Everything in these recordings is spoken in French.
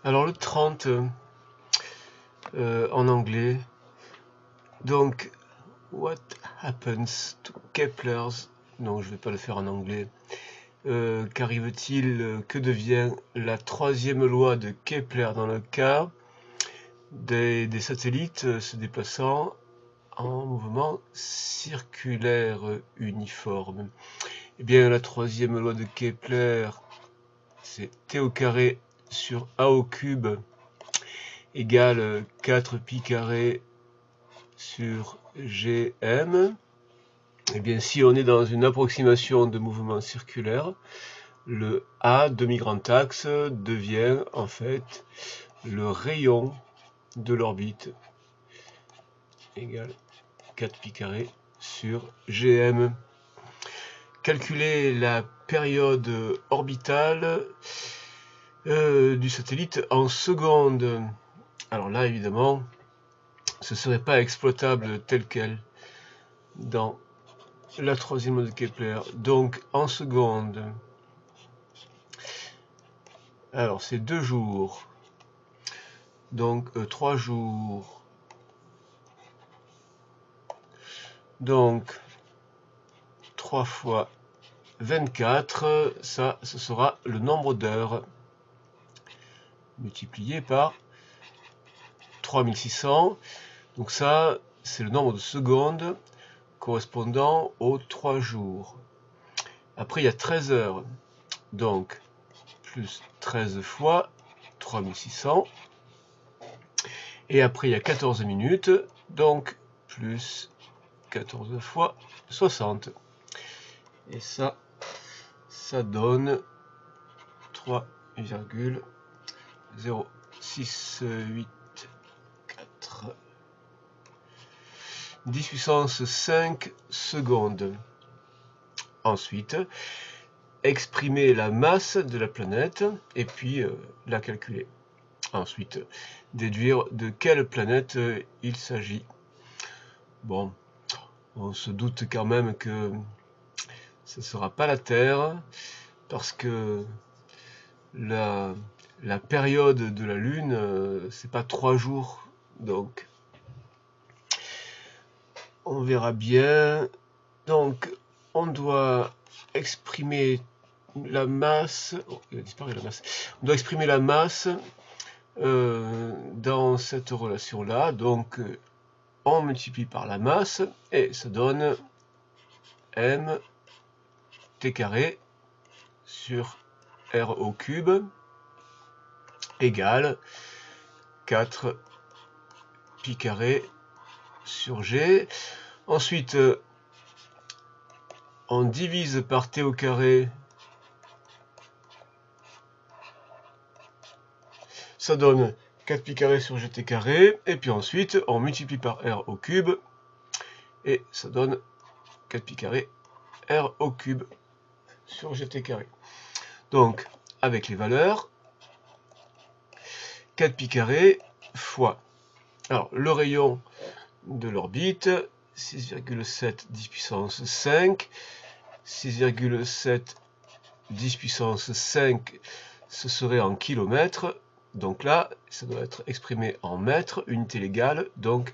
Alors le 30 en anglais, donc what happens to Kepler's, non je vais pas le faire en anglais, qu'arrive-t-il, que devient la troisième loi de Kepler dans le cas des satellites se déplaçant en mouvement circulaire uniforme? Eh bien la troisième loi de Kepler, c'est T au carré sur A au cube égale 4pi carré sur Gm. Et bien si on est dans une approximation de mouvement circulaire, le A demi-grand axe devient en fait le rayon de l'orbite égale 4pi carré sur Gm. Calculer la période orbitale du satellite en secondes. Alors là évidemment ce serait pas exploitable tel quel dans la troisième loi de Kepler. Donc en secondes, alors c'est 2 jours, donc 3 jours, donc 3 fois 24, ça ce sera le nombre d'heures multiplié par 3600, donc ça c'est le nombre de secondes correspondant aux 3 jours. Après il y a 13 heures, donc plus 13 fois 3600, et après il y a 14 minutes, donc plus 14 fois 60, et ça donne 3,0684 10 puissance 5 secondes. Ensuite, exprimer la masse de la planète et puis la calculer. Ensuite, déduire de quelle planète il s'agit. Bon, on se doute quand même que ce ne sera pas la Terre, parce que la période de la Lune, c'est pas 3 jours, donc on verra bien. Donc on doit exprimer la masse, il a disparu la masse, on doit exprimer la masse dans cette relation là, donc on multiplie par la masse et ça donne m t carré sur r au cube égale 4 pi carré sur g. Ensuite on divise par t au carré, ça donne 4 pi carré sur gt carré, et puis ensuite on multiplie par r au cube et ça donne 4 pi carré r au cube sur gt carré. Donc avec les valeurs, 4 pi carré fois, alors le rayon de l'orbite, 6,7 10 puissance 5, 6,7 10 puissance 5, ce serait en kilomètres, donc là ça doit être exprimé en mètres, unité légale, donc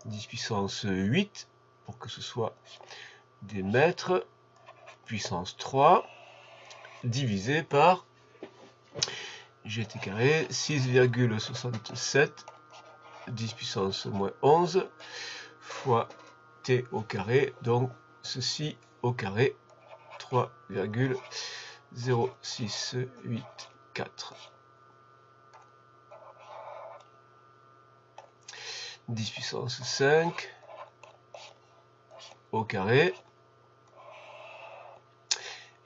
10 puissance 8 pour que ce soit des mètres, puissance 3, divisé par gt carré, 6,67 10 puissance moins 11 fois t au carré, donc ceci au carré, 3,0684 10 puissance 5 au carré,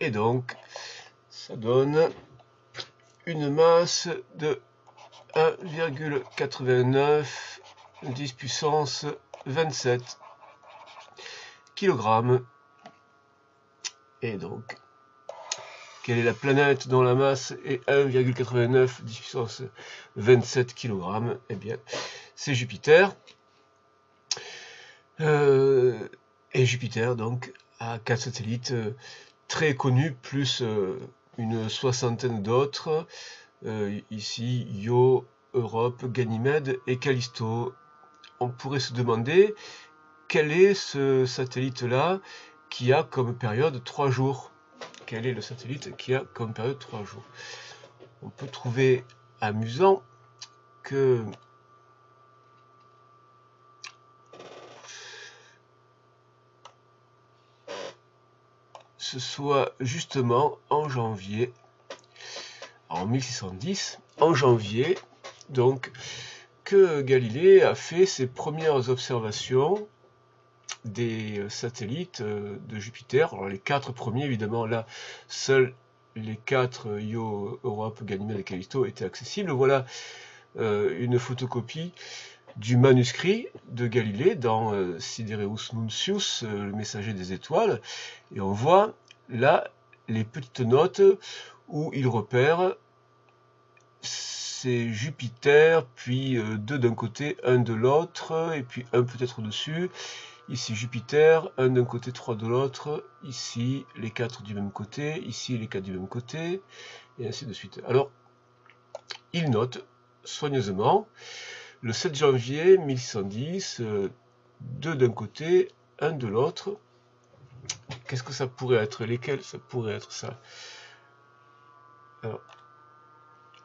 et donc ça donne une masse de 1,89 10 puissance 27 kg. Et donc, quelle est la planète dont la masse est 1,89 10 puissance 27 kg? Eh bien, c'est Jupiter. Et Jupiter, donc, a 4 satellites très connus, plus une soixantaine d'autres. ici Io, Europe, Ganymède et Callisto. On pourrait se demander quel est ce satellite-là qui a comme période 3 jours. Quel est le satellite qui a comme période 3 jours? On peut trouver amusant que ce soit justement en janvier, en 1610, en janvier, donc, que Galilée a fait ses premières observations des satellites de Jupiter. Alors les 4 premiers, évidemment, là, seuls les 4 Io, Europe, Ganymède et Callisto étaient accessibles. Voilà une photocopie du manuscrit de Galilée dans Sidereus Nuncius, le messager des étoiles, et on voit là les petites notes où il repère c'est Jupiter, puis 2 d'un côté, 1 de l'autre, et puis 1 peut-être au-dessus. Ici Jupiter, 1 d'un côté, 3 de l'autre. Ici les 4 du même côté, ici les 4 du même côté, et ainsi de suite. Alors, il note soigneusement le 7 janvier 1610, 2 d'un côté, 1 de l'autre. Qu'est-ce que ça pourrait être? Lesquels ça pourrait être ça? Alors,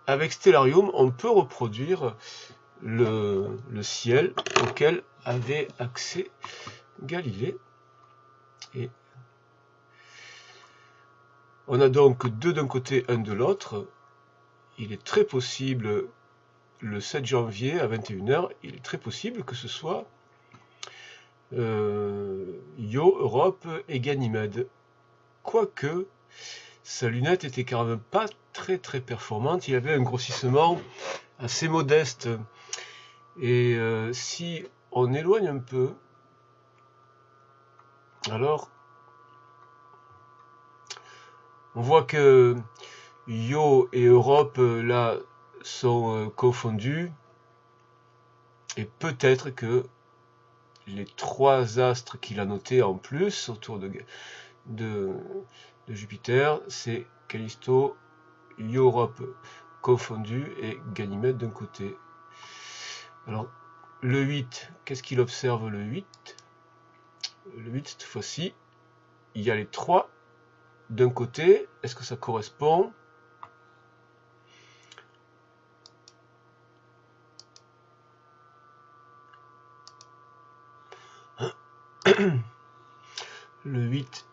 avec Stellarium, on peut reproduire le ciel auquel avait accès Galilée. Et on a donc 2 d'un côté, 1 de l'autre. Il est très possible, le 7 janvier à 21 h, il est très possible que ce soit Io, Europe et Ganymède. Quoique, sa lunette était quand même pas très performante, il avait un grossissement assez modeste. Et si on éloigne un peu, alors on voit que Io et Europe là sont confondus, et peut-être que les 3 astres qu'il a notés en plus autour de Jupiter, c'est Callisto, Io, Europe confondus et Ganymède d'un côté. Alors le 8, qu'est-ce qu'il observe le 8? Le 8, cette fois-ci, il y a les 3 d'un côté. Est-ce que ça correspond? Le 8,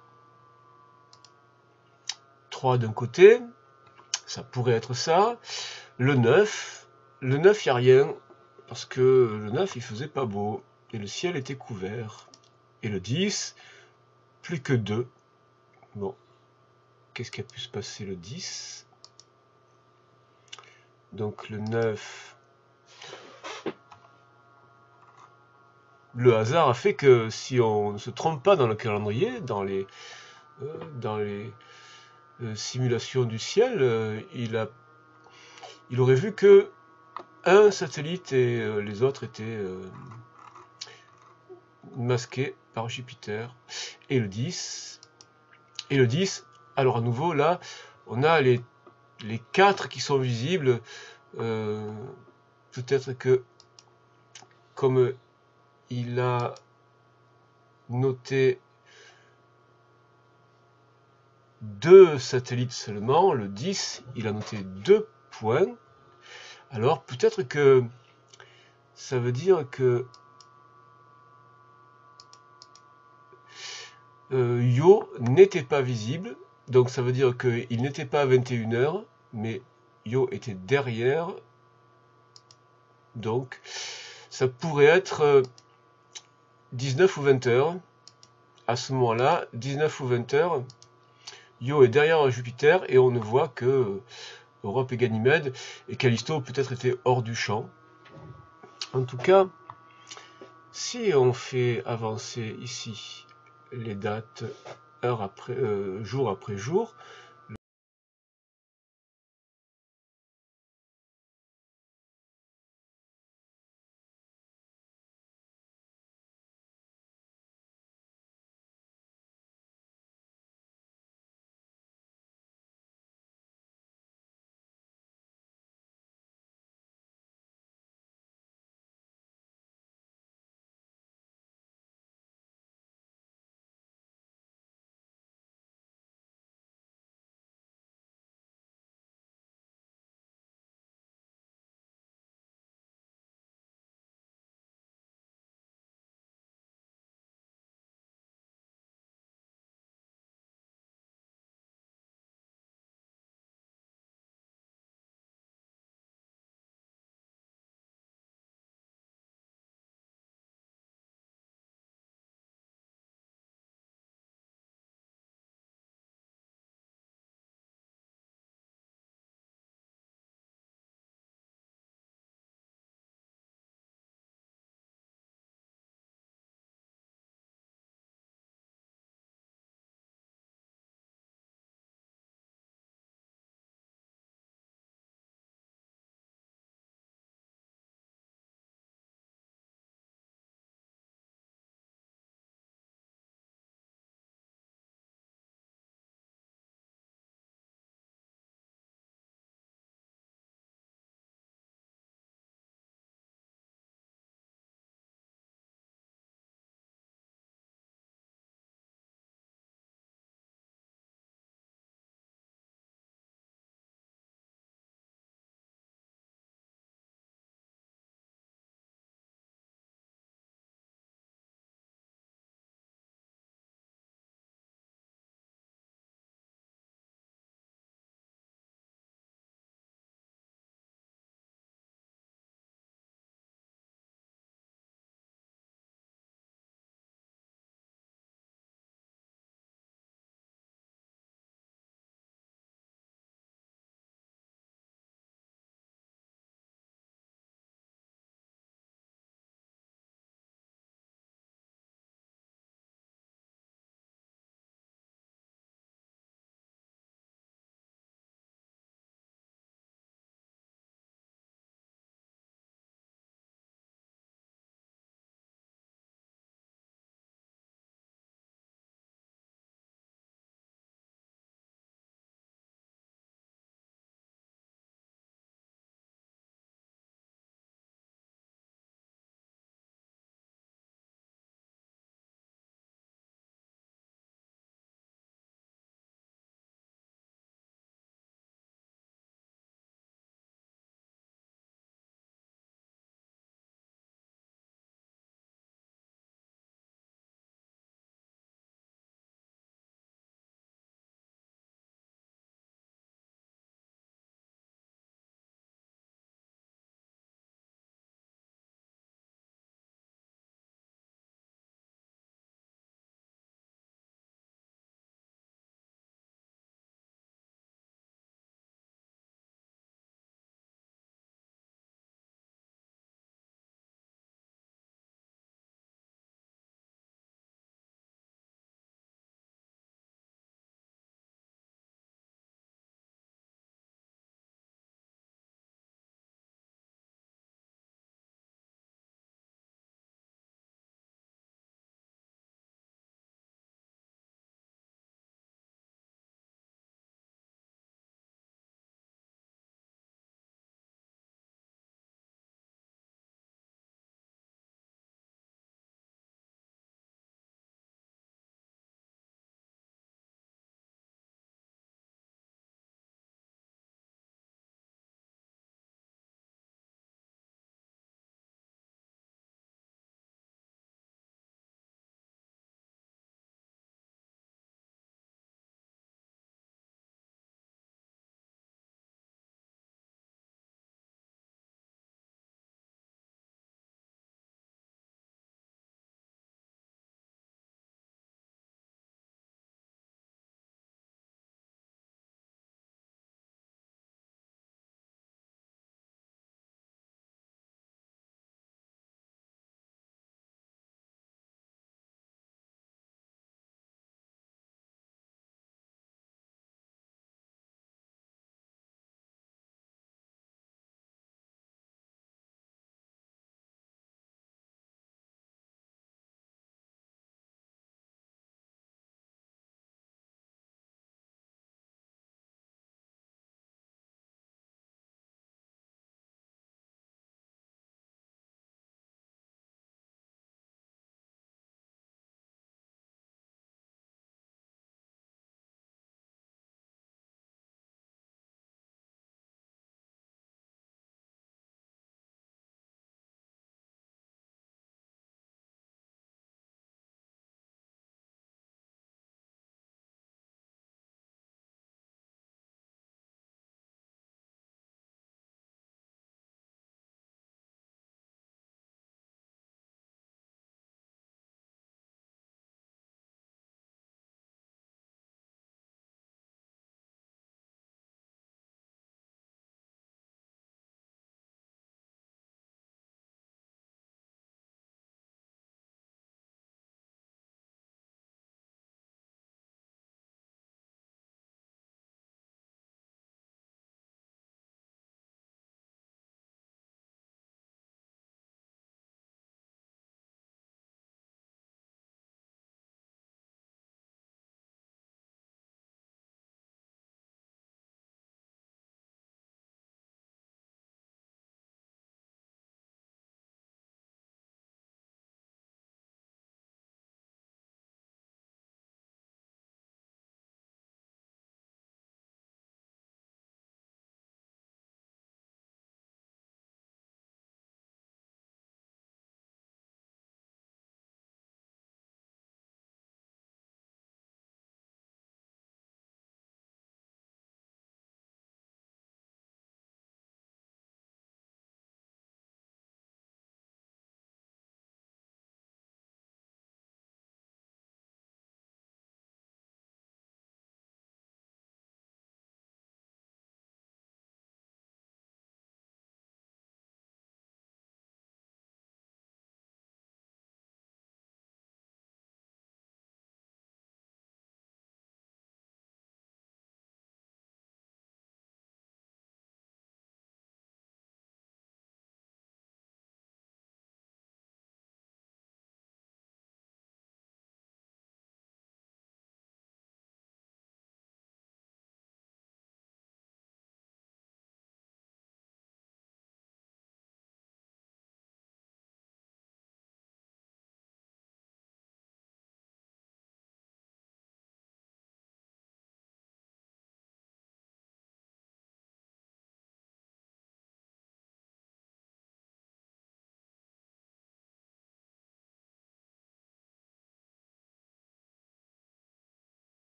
3 d'un côté, ça pourrait être ça. Le 9, il n'y a rien, parce que le 9, il faisait pas beau, et le ciel était couvert. Et le 10, plus que 2. Bon, qu'est-ce qui a pu se passer le 10? Donc le 9, le hasard a fait que si on ne se trompe pas dans le calendrier, dans les simulations du ciel, il aurait vu que un satellite et les autres étaient masqués par Jupiter. Et le 10, alors à nouveau là, on a les 4 qui sont visibles. Peut-être que comme il a noté 2 satellites seulement, le 10, il a noté 2 points. Alors peut-être que ça veut dire que Io n'était pas visible, donc ça veut dire qu'il n'était pas à 21 h, mais Io était derrière, donc ça pourrait être 19 ou 20 heures. À ce moment-là, 19 ou 20 heures, Io est derrière Jupiter et on ne voit que Europe et Ganymède, et Callisto peut-être était hors du champ. En tout cas, si on fait avancer ici les dates jour après jour,